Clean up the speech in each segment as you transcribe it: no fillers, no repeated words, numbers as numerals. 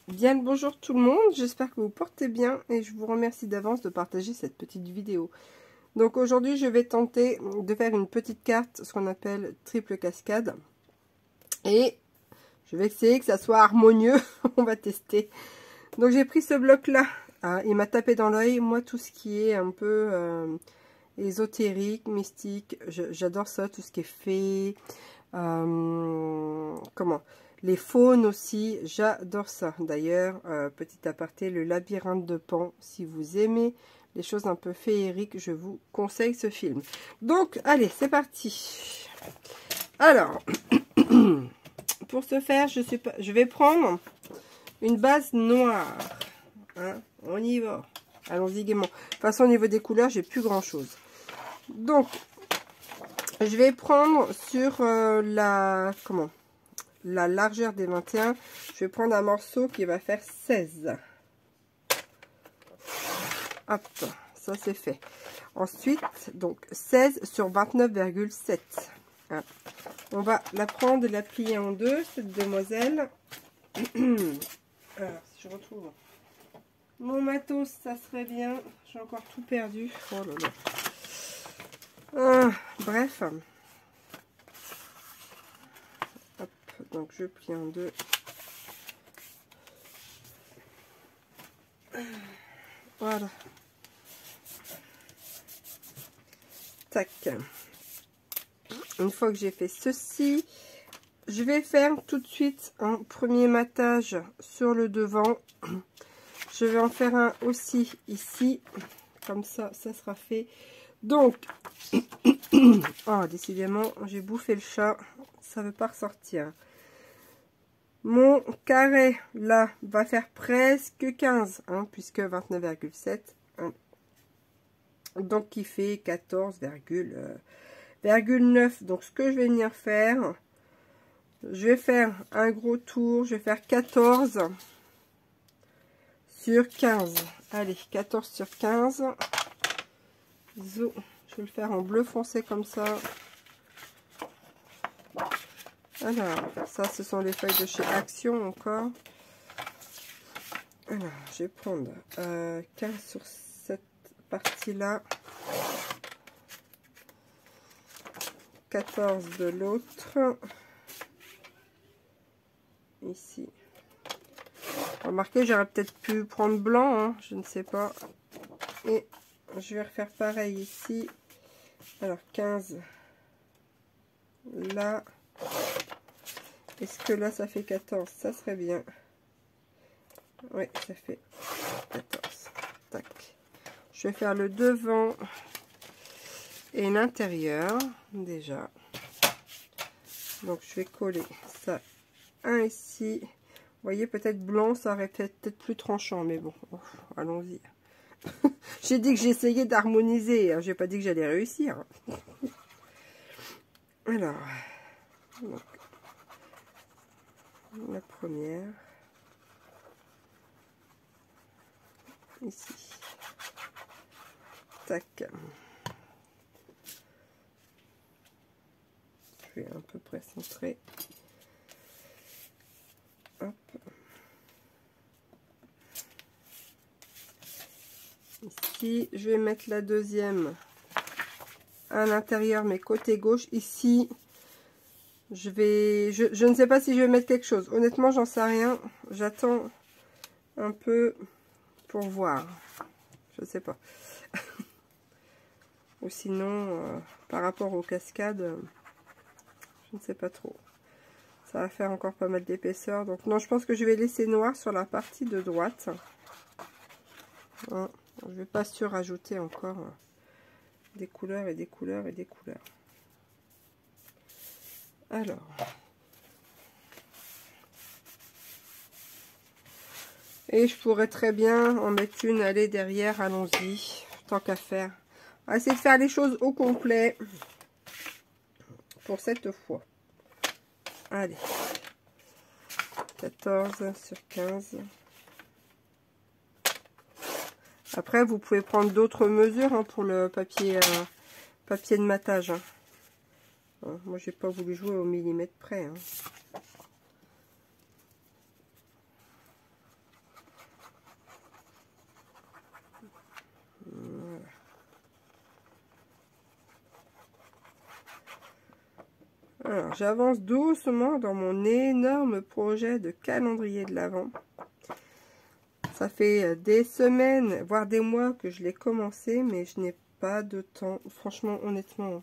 Bien le bonjour tout le monde, j'espère que vous portez bien et je vous remercie d'avance de partager cette petite vidéo. Donc aujourd'hui je vais tenter de faire une petite carte, ce qu'on appelle triple cascade. Et je vais essayer que ça soit harmonieux, on va tester. Donc j'ai pris ce bloc là, il m'a tapé dans l'œil, moi tout ce qui est un peu ésotérique, mystique, j'adore ça, tout ce qui est fée, les faunes aussi, j'adore ça. D'ailleurs, petit aparté, le labyrinthe de Pan, si vous aimez les choses un peu féeriques, je vous conseille ce film. Donc, allez, c'est parti. Alors, pour ce faire, je vais prendre une base noire. Hein, on y va. Allons-y gaiement. De toute façon, au niveau des couleurs, j'ai plus grand-chose. Donc, je vais prendre sur la largeur des 21, je vais prendre un morceau qui va faire 16. Hop, ça c'est fait. Ensuite, donc 16 sur 29,7. Hein. On va la prendre et la plier en deux, cette demoiselle. Alors, si je retrouve mon matos, ça serait bien. J'ai encore tout perdu. Oh là là. Bref. Hop, donc je plie en deux. Voilà. Tac. Une fois que j'ai fait ceci, je vais faire tout de suite un premier matage sur le devant. Je vais en faire un aussi ici. Comme ça, ça sera fait. Donc, oh, décidément, j'ai bouffé le chat. Ça ne veut pas ressortir. Mon carré, là, va faire presque 15, hein, puisque 29,7. Hein. Donc, qui fait 14,9. Donc, ce que je vais venir faire, je vais faire un gros tour. Je vais faire 14 sur 15. Allez, 14 sur 15. Zo. Je vais le faire en bleu foncé comme ça. Alors, ça, ce sont les feuilles de chez Action encore. Alors, je vais prendre 15 sur cette partie-là. 14 de l'autre. Ici. Remarquez, j'aurais peut-être pu prendre blanc, hein, je ne sais pas. Et je vais refaire pareil ici. Alors, 15 là. Est-ce que là, ça fait 14? Ça serait bien. Oui, ça fait 14. Tac. Je vais faire le devant et l'intérieur, déjà. Donc, je vais coller ça, un ici. Vous voyez, peut-être blanc, ça aurait peut-être plus tranchant, mais bon, allons-y. J'ai dit que j'essayais d'harmoniser, hein. J'ai pas dit que j'allais réussir. Alors, donc, la première, ici, tac, je vais à peu près centrer, hop, ici, je vais mettre la deuxième à l'intérieur, mais côté gauche, ici, je ne sais pas si je vais mettre quelque chose, honnêtement, j'en sais rien, j'attends un peu pour voir, je sais pas. Ou sinon, par rapport aux cascades, je ne sais pas trop. Ça va faire encore pas mal d'épaisseur. Donc non, je pense que je vais laisser noir sur la partie de droite. Hein, je ne vais pas surajouter encore des couleurs et des couleurs et des couleurs. Alors. Et je pourrais très bien en mettre une, aller derrière, allons-y, tant qu'à faire. On va essayer de faire les choses au complet pour cette fois. Allez, 14 sur 15. Après, vous pouvez prendre d'autres mesures, hein, pour le papier, papier de matage. Hein. Moi, j'ai pas voulu jouer au millimètre près. Hein. Alors, j'avance doucement dans mon énorme projet de calendrier de l'Avent. Ça fait des semaines, voire des mois que je l'ai commencé, mais je n'ai pas de temps. Franchement, honnêtement,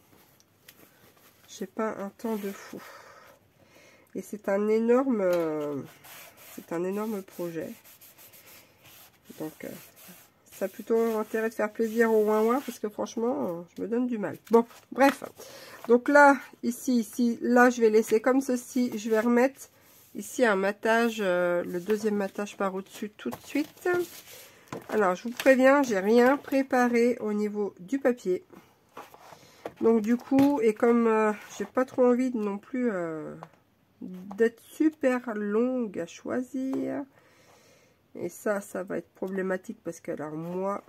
j'ai pas un temps de fou. Et c'est un énorme projet. Donc, ça a plutôt intérêt de faire plaisir au ouin-ouin parce que franchement, je me donne du mal. Bon, bref. Donc là, ici, là, je vais laisser comme ceci. Je vais remettre ici un matage, le deuxième matage par au-dessus tout de suite. Alors, je vous préviens, j'ai rien préparé au niveau du papier. Donc du coup, et comme j'ai pas trop envie non plus d'être super longue à choisir, et ça va être problématique parce que alors moi,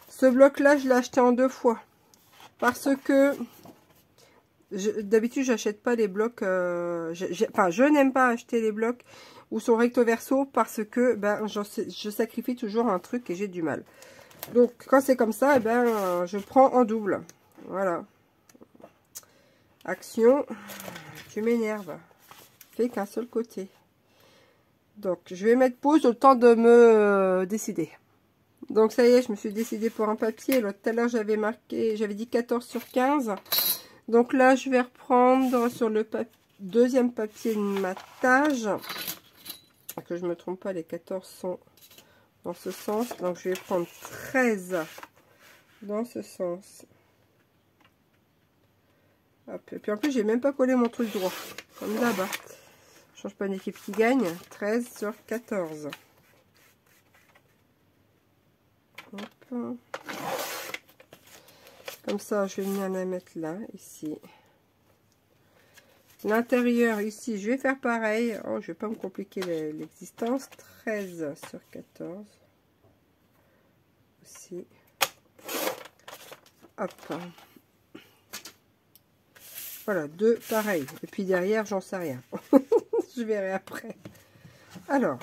ce bloc là, je l'ai acheté en 2 fois parce que d'habitude j'achète pas les blocs, enfin je n'aime pas acheter les blocs où sont recto verso parce que ben je sacrifie toujours un truc et j'ai du mal. Donc quand c'est comme ça, et ben je prends en double. Voilà. Action, tu m'énerves. Fais qu'un seul côté. Donc, je vais mettre pause le temps de me décider. Donc, ça y est, je me suis décidée pour un papier. Tout à l'heure, j'avais marqué, j'avais dit 14 sur 15. Donc là, je vais reprendre sur le deuxième papier de matage. Que je ne me trompe pas, les 14 sont dans ce sens. Donc, je vais prendre 13 dans ce sens. Hop. Et puis en plus, j'ai même pas collé mon truc droit. Comme là-bas. Je change pas d'équipe qui gagne. 13 sur 14. Hop. Comme ça, je vais venir la mettre là, ici. L'intérieur, ici, je vais faire pareil. Oh, je vais pas me compliquer l'existence. 13 sur 14. Aussi. Hop. Voilà, 2 pareil. Et puis derrière, j'en sais rien. Je verrai après. Alors.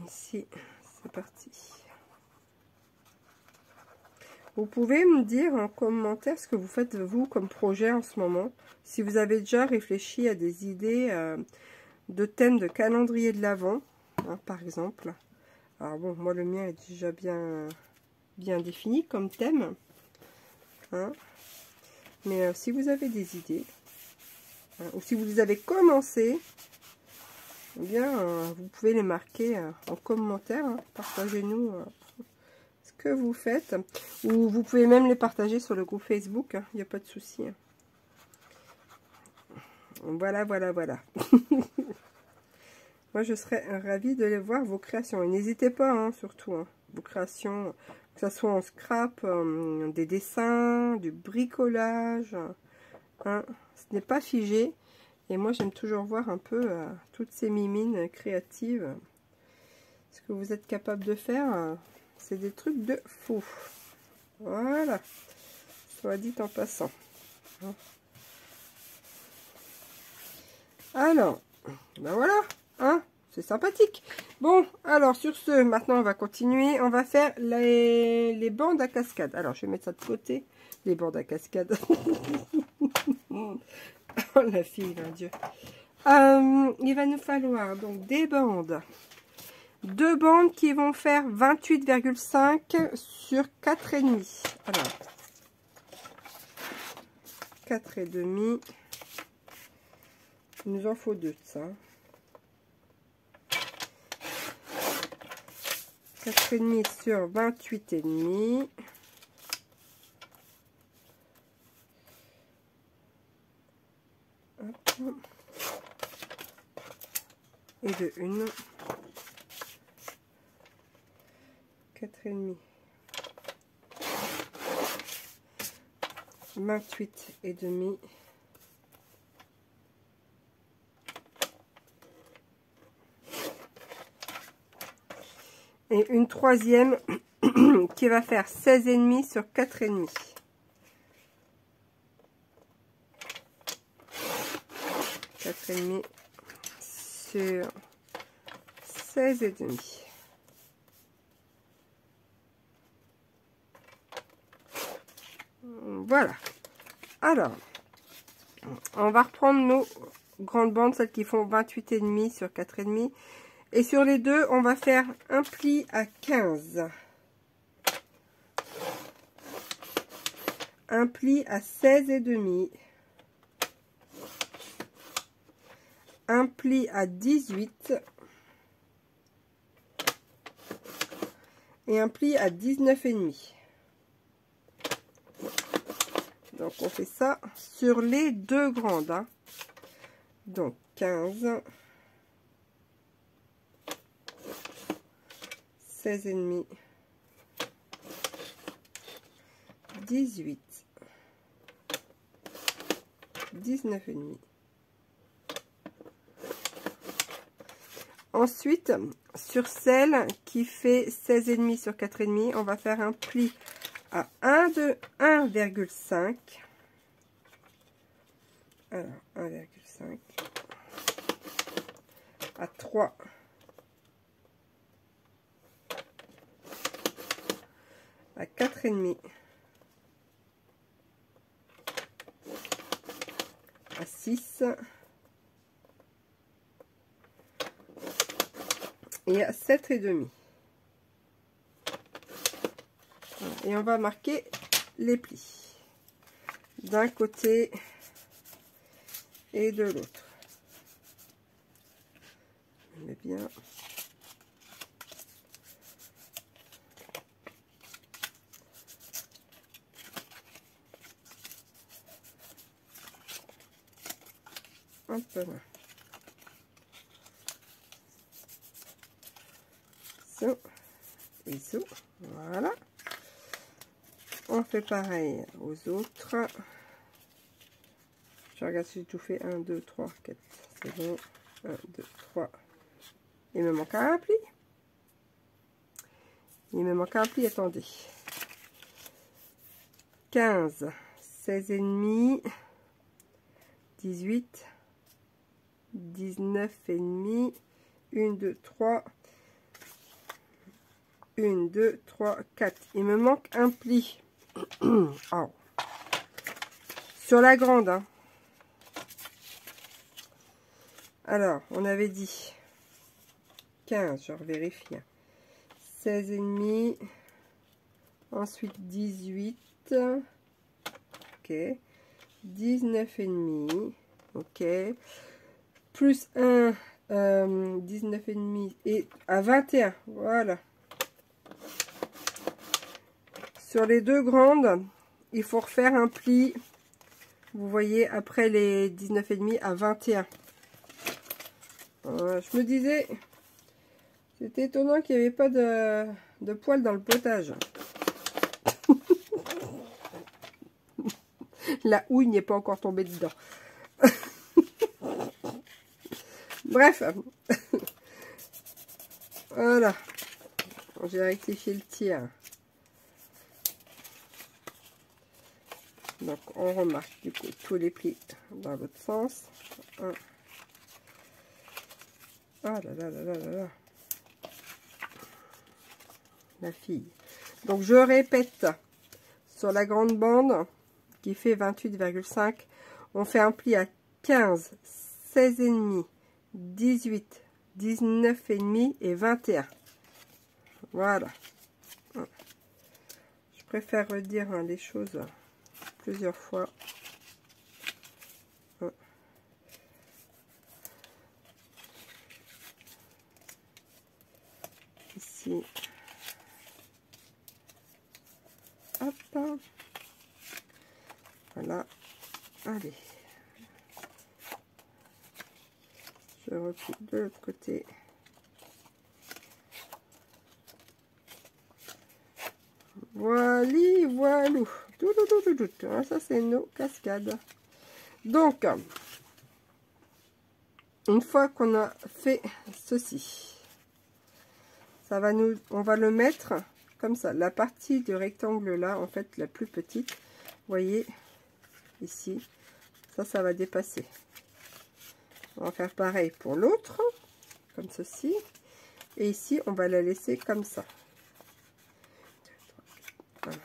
Ici, c'est parti. Vous pouvez me dire en commentaire ce que vous faites vous comme projet en ce moment. Si vous avez déjà réfléchi à des idées de thèmes de calendrier de l'Avent, hein, par exemple. Alors bon, moi le mien est déjà bien défini comme thème. Hein. Mais si vous avez des idées, hein, ou si vous les avez commencé, eh bien, vous pouvez les marquer en commentaire. Hein. Partagez-nous ce que vous faites. Ou vous pouvez même les partager sur le groupe Facebook. Il n'y a pas de souci. Hein. Voilà, voilà, voilà. Moi, je serais ravie de les voir, vos créations. Et n'hésitez pas, hein, surtout, hein, vos créations, que ce soit en scrap, des dessins, du bricolage. Hein, ce n'est pas figé. Et moi, j'aime toujours voir un peu toutes ces mimines créatives. Ce que vous êtes capable de faire, c'est des trucs de fou. Voilà. Soit dit en passant. Hein. Alors, ben voilà. Hein, c'est sympathique. Bon, alors sur ce, maintenant on va continuer. On va faire les bandes à cascade. Alors, je vais mettre ça de côté. Les bandes à cascade. Oh la fille, mon Dieu. Il va nous falloir donc des bandes. 2 bandes qui vont faire 28,5 sur 4,5. Alors, 4,5. Il nous en faut 2 de ça. 4,5 sur 28,5. Et de 1. 4,5. 28,5. Et une troisième qui va faire 16,5 sur 4,5. 4,5 sur 16,5. Voilà. Alors, on va reprendre nos grandes bandes, celles qui font 28,5 sur 4,5. Et sur les deux, on va faire un pli à 15. Un pli à 16,5. Un pli à 18. Et un pli à 19,5. Donc on fait ça sur les deux grandes. Hein. Donc 15. 16,5. 18. 19,5. Ensuite, sur celle qui fait 16,5 sur 4,5, on va faire un pli à 1,5. Alors, 1,5. À 3. À 4,5. À 6. Et à 7,5. Et on va marquer les plis d'un côté et de l'autre. On met bien. Un peu là. Ça et ça. Voilà. On fait pareil aux autres. Je regarde si j'ai tout fait. 1, 2, 3, 4. C'est bon. 1, 2, 3. Il me manque un pli. Il me manque un pli. Attendez. 15, 16,5, 18, 19,5. 1, 2, 3. 1, 2, 3, 4. Il me manque un pli. Oh. Sur la grande. Hein. Alors, on avait dit 15, je revérifie. 16,5. Ensuite 18. Ok. 19,5. Ok. Plus 1, 19,5 et à 21. Voilà. Sur les deux grandes, il faut refaire un pli, vous voyez, après les 19,5 à 21. Je me disais, c'était étonnant qu'il n'y avait pas de poils dans le potage. La houille n'est pas encore tombée dedans. Bref. Voilà. J'ai rectifié le tir. Donc on remarque du coup tous les plis dans l'autre sens. Ah là là là là là là. La fille. Donc je répète, sur la grande bande qui fait 28,5, on fait un pli à 15, 16,5, 18, 19,5 et 21. Voilà. Je préfère redire hein, les choses plusieurs fois. Ici. Hop. Voilà. Allez. Je replie de l'autre côté. Voilà, voilou. Ça, c'est nos cascades. Donc, une fois qu'on a fait ceci, ça va nous, on va le mettre comme ça. La partie du rectangle là, en fait, la plus petite, vous voyez, ici, ça va dépasser. On va faire pareil pour l'autre, comme ceci. Et ici, on va la laisser comme ça. Voilà.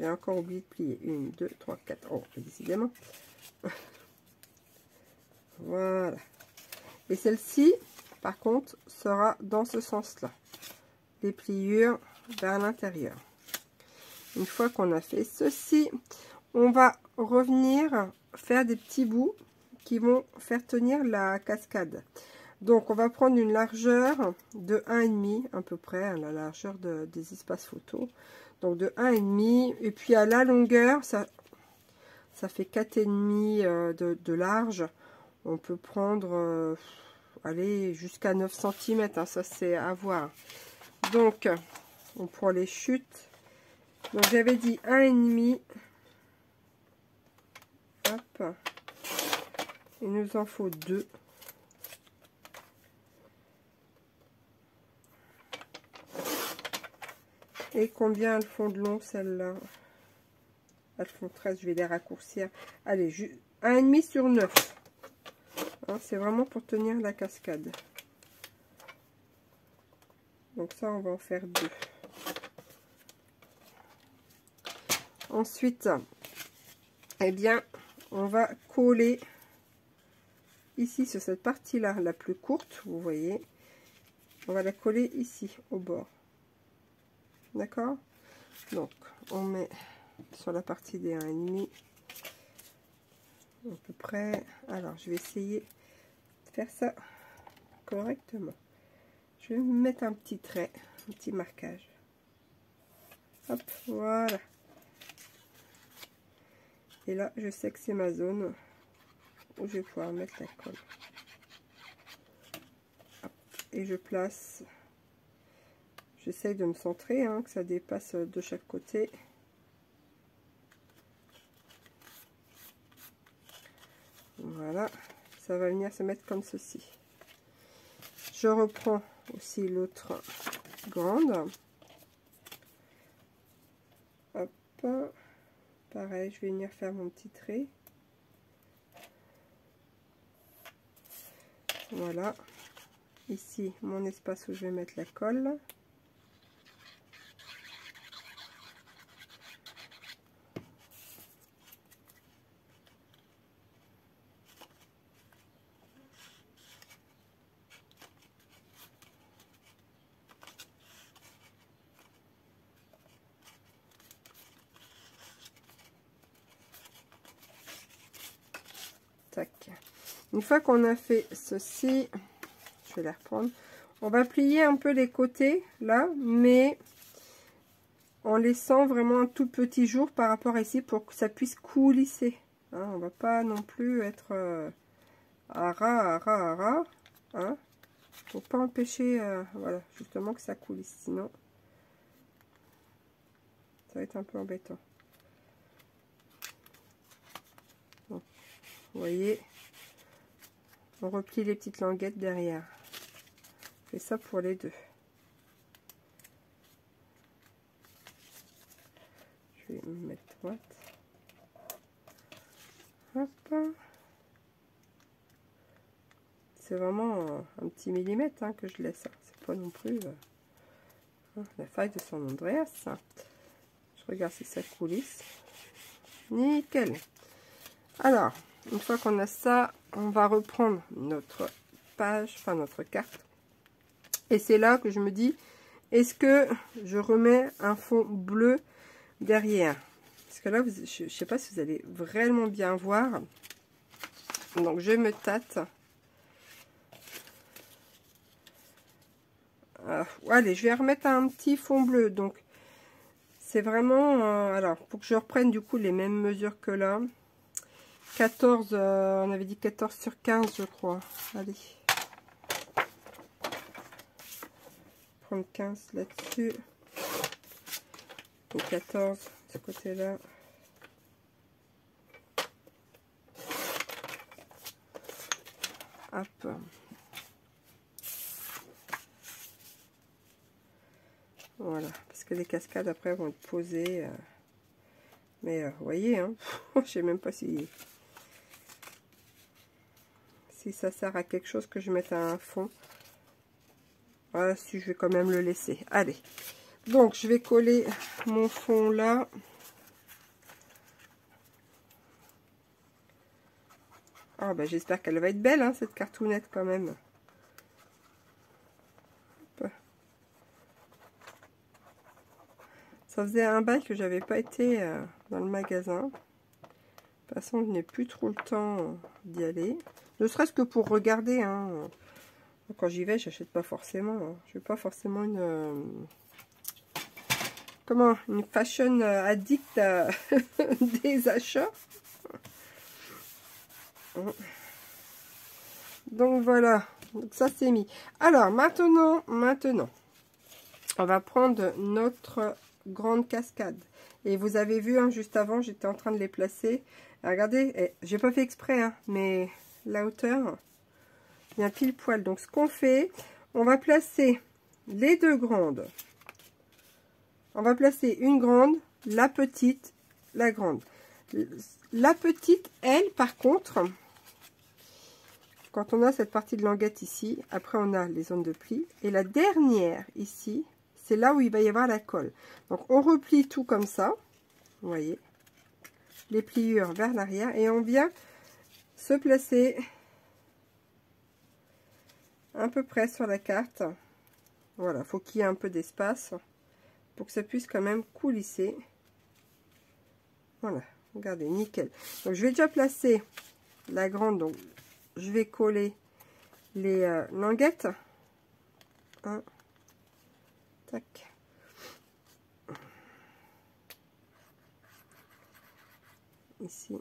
j'ai encore oublié de plier. 1, 2, 3, 4. Oh, décidément. Voilà. Et celle-ci, par contre, sera dans ce sens-là. Les pliures vers l'intérieur. Une fois qu'on a fait ceci, on va revenir faire des petits bouts qui vont faire tenir la cascade. Donc, on va prendre une largeur de 1,5 à peu près, hein, la largeur des espaces photos. Donc, de 1,5 et puis à la longueur, ça fait 4,5 de large. On peut prendre, allez, jusqu'à 9 cm, hein, ça c'est à voir. Donc, on prend les chutes. Donc, j'avais dit 1,5. Hop. Il nous en faut 2. Et combien elles font de long, celles-là? Elles font 13, je vais les raccourcir. Allez, 1,5 sur 9. Hein, c'est vraiment pour tenir la cascade. Donc ça, on va en faire 2. Ensuite, eh bien, on va coller ici sur cette partie-là, la plus courte, vous voyez. On va la coller ici, au bord. D'accord? Donc, on met sur la partie des 1,5 à peu près. Alors, je vais essayer de faire ça correctement. Je vais mettre un petit trait, un petit marquage. Hop, voilà. Et là, je sais que c'est ma zone où je vais pouvoir mettre la colle. Hop, et je place. J'essaye de me centrer, hein, que ça dépasse de chaque côté. Voilà, ça va venir se mettre comme ceci. Je reprends aussi l'autre grande. Hop, pareil, je vais venir faire mon petit trait. Voilà, ici mon espace où je vais mettre la colle. Tac. Une fois qu'on a fait ceci, je vais la reprendre. On va plier un peu les côtés là, mais en laissant vraiment un tout petit jour par rapport à ici pour que ça puisse coulisser. Hein, on va pas non plus être à ras. Hein, pour pas empêcher, voilà, justement que ça coulisse. Sinon, ça va être un peu embêtant. Donc, vous voyez, on replie les petites languettes derrière. Je fais ça pour les deux. Je vais me mettre droite. Hop. C'est vraiment un petit millimètre hein, que je laisse. C'est pas non plus la faille de San Andreas. Je regarde si ça coulisse. Nickel. Alors, une fois qu'on a ça, on va reprendre notre page, enfin notre carte. Et c'est là que je me dis, est-ce que je remets un fond bleu derrière? Parce que là, je ne sais pas si vous allez vraiment bien voir. Donc, je me tâte. Allez, je vais remettre un petit fond bleu. Donc, c'est vraiment... alors, pour que je reprenne du coup les mêmes mesures que là. 14, on avait dit 14 sur 15, je crois. Allez. Prendre 15 là-dessus. Et 14 de ce côté-là. Hop. Voilà, parce que les cascades après vont être posées. Mais vous voyez, hein, je sais même pas si ça sert à quelque chose que je mette un fond. Voilà, si je vais quand même le laisser. Allez, donc je vais coller mon fond là. Oh, ben, j'espère qu'elle va être belle, hein, cette cartoonette quand même. Hop. Ça faisait un bail que j'avais pas été dans le magasin. De toute façon, je n'ai plus trop le temps d'y aller. Ne serait-ce que pour regarder. Hein. Quand j'y vais, j'achète pas forcément. Hein. Je suis pas forcément une... une fashion addict des achats. Donc voilà, donc ça c'est mis. Alors maintenant, on va prendre notre grande cascade. Et vous avez vu, hein, juste avant, j'étais en train de les placer. Regardez, j'ai pas fait exprès, hein, mais la hauteur vient pile poil. Donc ce qu'on fait, on va placer les deux grandes. On va placer une grande, la petite, la grande. La petite, elle, par contre, quand on a cette partie de languette ici, après on a les zones de pli. Et la dernière, ici, c'est là où il va y avoir la colle. Donc on replie tout comme ça, vous voyez, les pliures vers l'arrière. Et on vient se placer à peu près sur la carte. Voilà, faut qu'il y ait un peu d'espace pour que ça puisse quand même coulisser. Voilà, regardez, nickel. Donc je vais déjà placer la grande, donc je vais coller les languettes. Hein. Tac. Ici.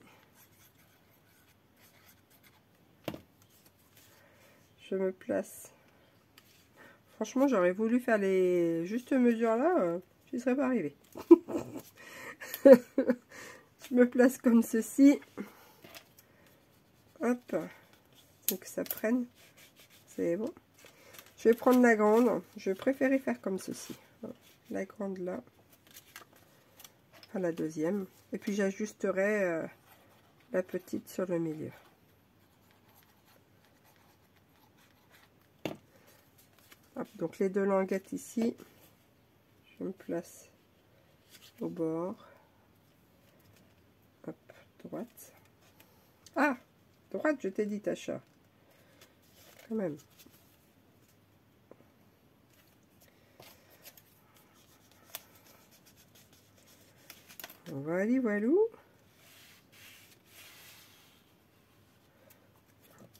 Je me place. Franchement, j'aurais voulu faire les justes mesures là, j'y serais pas arrivée. Je me place comme ceci. Hop. Donc ça prenne. C'est bon. Je vais prendre la grande. Je préférais faire comme ceci. La grande là. Enfin la deuxième. Et puis j'ajusterai la petite sur le milieu. Hop, donc les deux languettes ici. Je me place au bord. Hop, droite. Ah, droite, je t'ai dit, Tacha. Quand même. Voilà, voilou.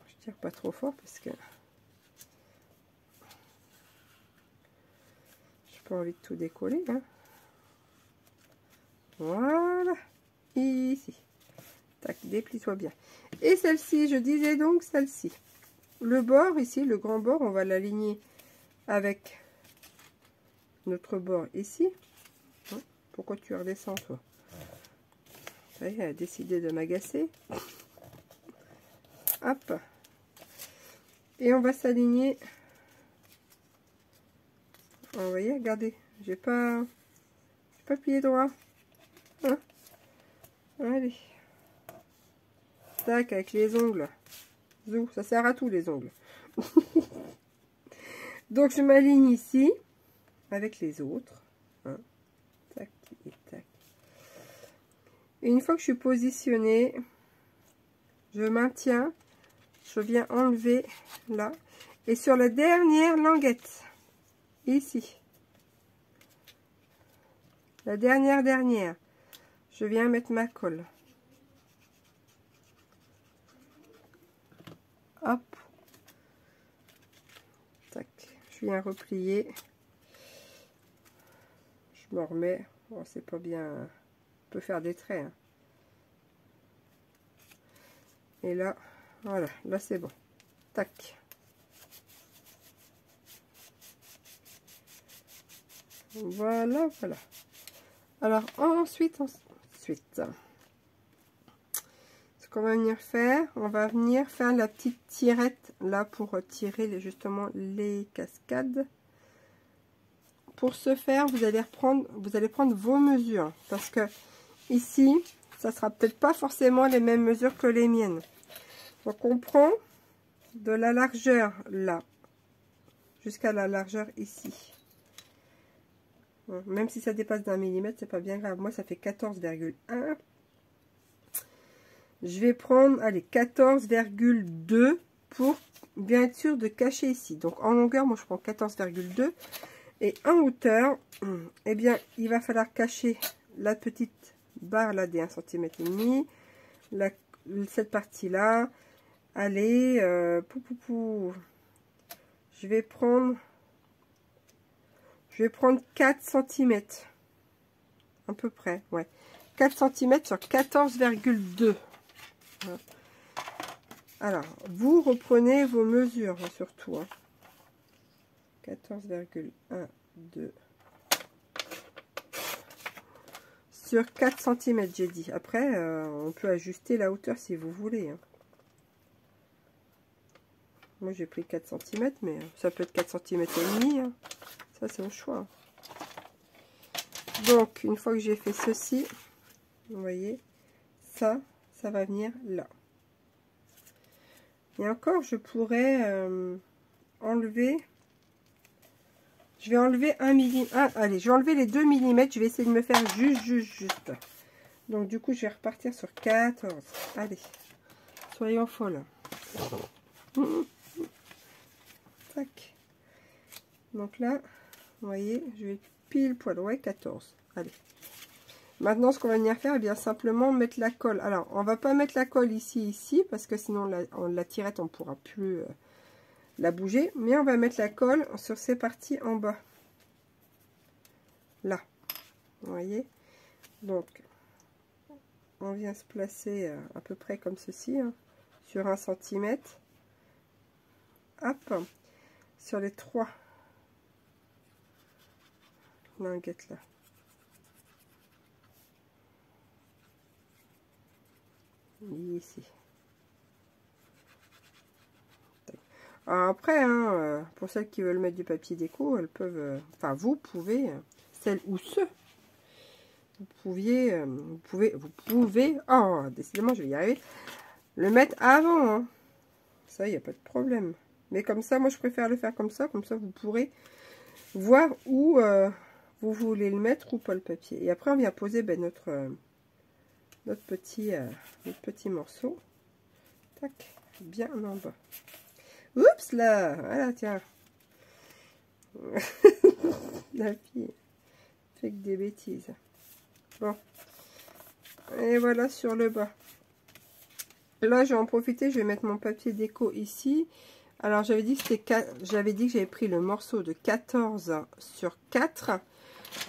Je tire pas trop fort parce que j'ai pas envie de tout décoller. Hein. Voilà. Ici. Tac, déplie-toi bien. Et celle-ci, je disais donc celle-ci. Le bord ici, le grand bord, on va l'aligner avec notre bord ici. Hein, pourquoi tu redescends, toi? Ça y est, elle a décidé de m'agacer. Hop. Et on va s'aligner. Vous voyez, regardez, j'ai pas plié droit. Hein, allez. Tac, avec les ongles. Zou, ça sert à tout les ongles. Donc je m'aligne ici avec les autres. Hein. Tac et tac. Et une fois que je suis positionnée, je maintiens. Je viens enlever là. Et sur la dernière languette, ici. La dernière, je viens mettre ma colle. Hop. Tac. Je viens replier. Je me remets. Bon, c'est pas bien. On peut faire des traits. Hein. Et là, voilà. Là, c'est bon. Tac. Voilà, voilà. Alors, ensuite, ce qu'on va venir faire, on va venir faire la petite tirette là pour tirer justement les cascades. Pour ce faire, vous allez prendre vos mesures parce que ici, ça sera peut-être pas forcément les mêmes mesures que les miennes. Donc, on prend de la largeur là jusqu'à la largeur ici. Même si ça dépasse d'1 millimètre, c'est pas bien grave. Moi, ça fait 14,1. Je vais prendre, allez, 14,2 pour bien être sûr de cacher ici. Donc en longueur, moi je prends 14,2. Et en hauteur, eh bien, il va falloir cacher la petite barre là des 1,5 cm. Cette partie-là. Allez, je vais prendre 4 cm. À peu près, ouais. 4 cm sur 14,2. Alors, vous reprenez vos mesures, hein, surtout. Hein. 14,1, 2. Sur 4 cm, j'ai dit. Après, on peut ajuster la hauteur si vous voulez. Hein. Moi, j'ai pris 4 cm, mais ça peut être 4 cm et demi. Hein. Ça, c'est au choix. Donc, une fois que j'ai fait ceci, vous voyez, ça va venir là. Et encore, je pourrais enlever... Je vais enlever 1 mm. Allez, je vais enlever les 2 mm. Je vais essayer de me faire juste. Donc, du coup, je vais repartir sur 14. Allez, soyons folles. Tac. Donc là, vous voyez, je vais pile poil. Ouais, 14. Allez. Maintenant, ce qu'on va venir faire, eh bien, simplement mettre la colle. Alors, on va pas mettre la colle ici, parce que sinon, la tirette, on ne pourra plus... la bouger, mais on va mettre la colle sur ces parties en bas, là, vous voyez. Donc on vient se placer à peu près comme ceci, hein, sur 1 cm, hop, sur les 3 linguettes là. Ici. Alors après, hein, pour celles qui veulent mettre du papier déco, elles peuvent, enfin vous pouvez, celles ou ceux, vous pouvez, oh décidément je vais y arriver, le mettre avant, hein. Ça il n'y a pas de problème. Mais comme ça, moi je préfère le faire comme ça vous pourrez voir où vous voulez le mettre ou pas le papier. Et après on vient poser ben, notre petit morceau, tac, bien en bas. Oups là, voilà tiens. La fille fait que des bêtises. Bon, et voilà sur le bas. Là, je vais en profiter, je vais mettre mon papier déco ici. Alors, j'avais dit que j'avais pris le morceau de 14 sur 4.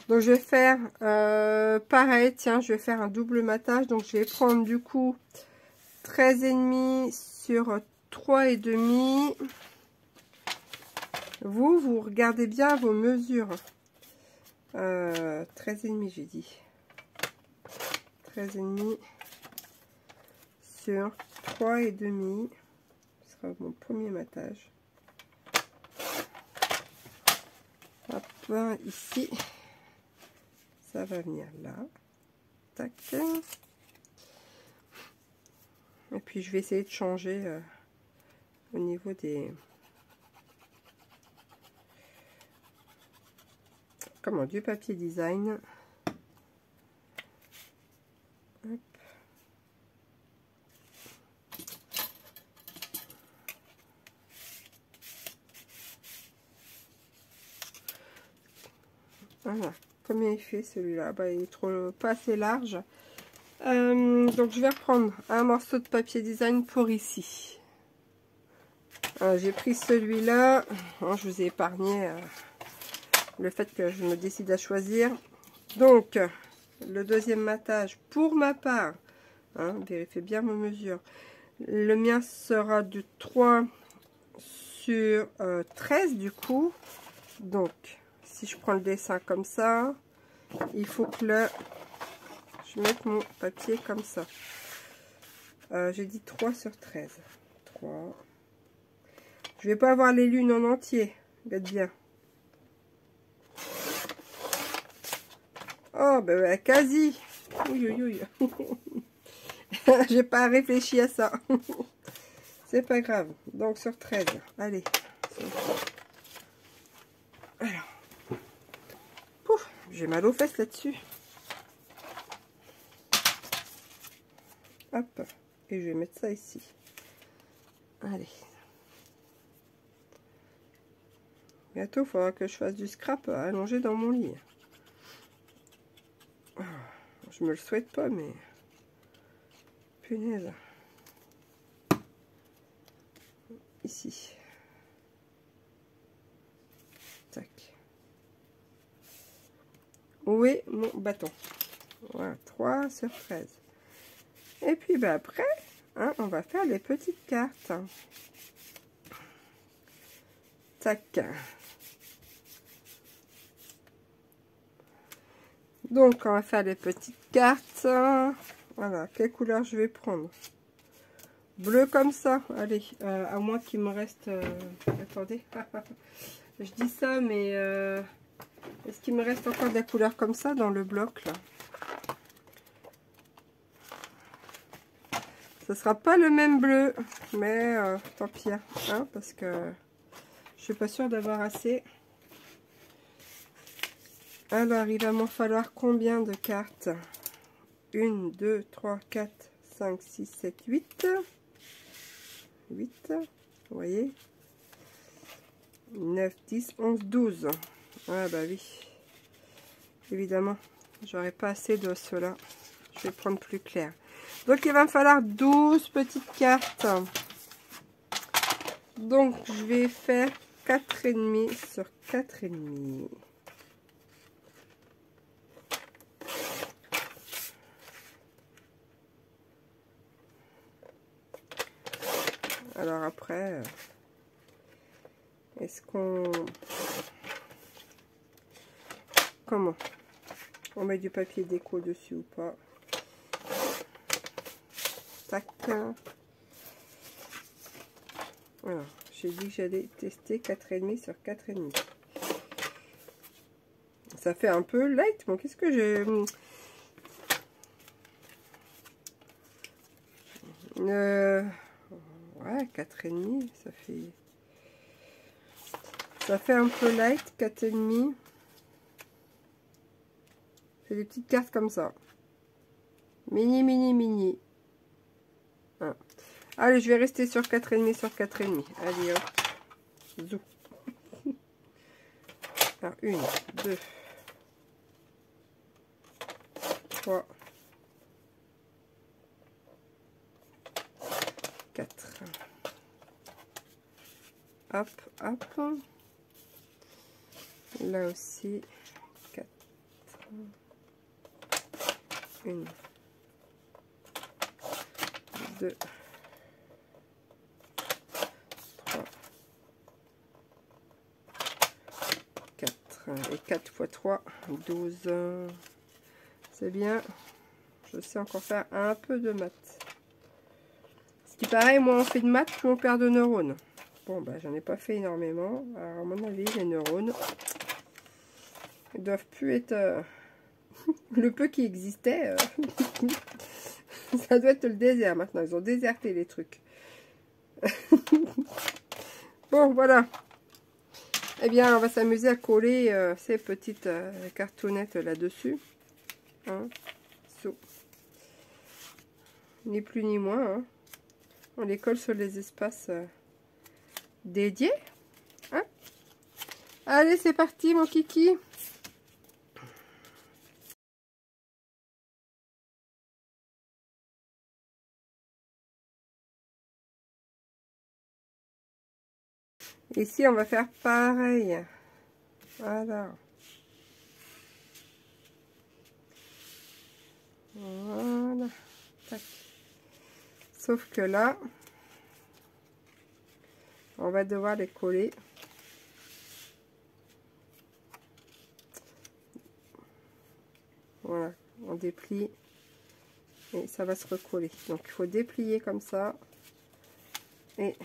Donc, je vais faire pareil, tiens, je vais faire un double matage. Donc, je vais prendre du coup 13,5 sur 3,5. Vous regardez bien vos mesures. 13,5, j'ai dit. 13,5 sur 3,5. Ce sera mon premier matage. Hop, ici. Ça va venir là. Tac. Et puis je vais essayer de changer au niveau des... Comment, du papier design. Hop. Voilà, combien il fait celui-là? Bah, il est pas assez large. Donc je vais reprendre un morceau de papier design pour ici. J'ai pris celui-là. Je vous ai épargné le fait que je me décide à choisir. Donc le deuxième matage pour ma part, hein, vérifiez bien mes mesures. Le mien sera de 3 sur 13 du coup. Donc si je prends le dessin comme ça, il faut que je mette mon papier comme ça. J'ai dit 3 sur 13. 3. Je vais pas avoir les lunes en entier. Faites bien. Oh, ben quasi. Oui. J'ai pas réfléchi à ça. C'est pas grave. Donc sur 13. Allez. Alors. Pouf, j'ai mal aux fesses là-dessus. Hop. Et je vais mettre ça ici. Allez. Bientôt, il faudra que je fasse du scrap allongé dans mon lit. Je me le souhaite pas, mais... Punaise. Ici. Tac. Où est mon bâton? Voilà, 3 sur 13. Et puis bah, après, hein, on va faire les petites cartes. Tac. Donc, on va faire les petites cartes. Voilà, quelle couleur je vais prendre? Bleu comme ça. Allez, à moins qu'il me reste... attendez. Je dis ça, mais... est-ce qu'il me reste encore de la couleur comme ça dans le bloc, là? Ce sera pas le même bleu, mais tant pis, hein, parce que je suis pas sûre d'avoir assez. Alors, il va m'en falloir combien de cartes? 1, 2, 3, 4, 5, 6, 7, 8. 8, vous voyez? 9, 10, 11, 12. Ah bah oui. Évidemment, j'aurai pas assez de cela. Je vais prendre plus clair. Donc, il va me falloir 12 petites cartes. Donc, je vais faire 4,5 sur 4,5. Alors après, est-ce qu'on... Comment? On met du papier déco dessus ou pas? Tac. Voilà. J'ai dit que j'allais tester 4,5 sur 4,5. Ça fait un peu light. Bon, qu'est-ce que j'ai... Ouais, 4,5. Ça fait un peu light, 4,5. C'est des petites cartes comme ça. Mini, mini, mini. Hein. Allez, je vais rester sur 4,5 sur 4,5. Allez, hop. Zou. Alors, 1, 2, 3, 4. Hop, hop. Là aussi, 4. 1, 2, 3, 4. Et 4 x 3, 12. C'est bien. Je sais encore faire un peu de maths. Ce qui paraît, moins on fait de maths, plus on perd de neurones. Bon, bah, j'en ai pas fait énormément. Alors, à mon avis, les neurones, ils doivent plus être... le peu qui existait, ça doit être le désert maintenant. Ils ont déserté les trucs. Bon, voilà. Eh bien, on va s'amuser à coller ces petites cartonnettes là-dessus. Hein, so. Ni plus ni moins. Hein. On les colle sur les espaces dédiés. Hein. Allez, c'est parti, mon kiki. Ici, on va faire pareil. Voilà. Voilà. Tac. Sauf que là, on va devoir les coller. Voilà. On déplie. Et ça va se recoller. Donc, il faut déplier comme ça. Et...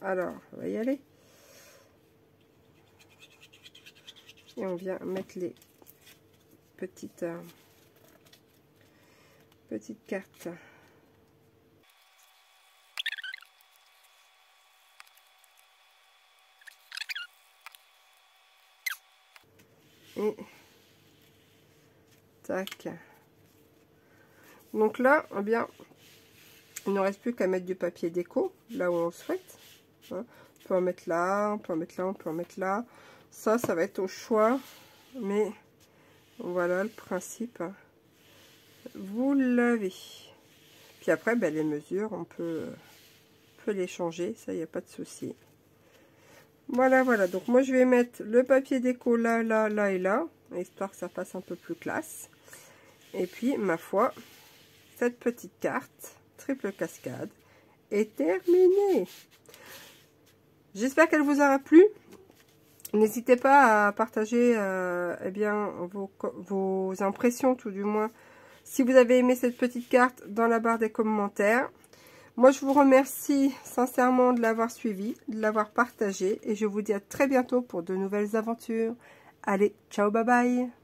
alors, on va y aller. Et on vient mettre les petites cartes. Et tac. Donc là, eh bien, il ne reste plus qu'à mettre du papier déco, là où on le souhaite. Hein. On peut en mettre là, on peut en mettre là, on peut en mettre là. Ça va être au choix. Mais voilà le principe. Vous l'avez. Puis après, ben, les mesures, on peut les changer. Ça, il n'y a pas de souci. Voilà, voilà. Donc moi, je vais mettre le papier déco là, là, là et là. Histoire que ça fasse un peu plus classe. Et puis, ma foi, cette petite carte, triple cascade, est terminée. J'espère qu'elle vous aura plu. N'hésitez pas à partager eh bien, vos impressions, tout du moins, si vous avez aimé cette petite carte, dans la barre des commentaires. Moi, je vous remercie sincèrement de l'avoir suivi, de l'avoir partagé, et je vous dis à très bientôt pour de nouvelles aventures. Allez, ciao, bye bye!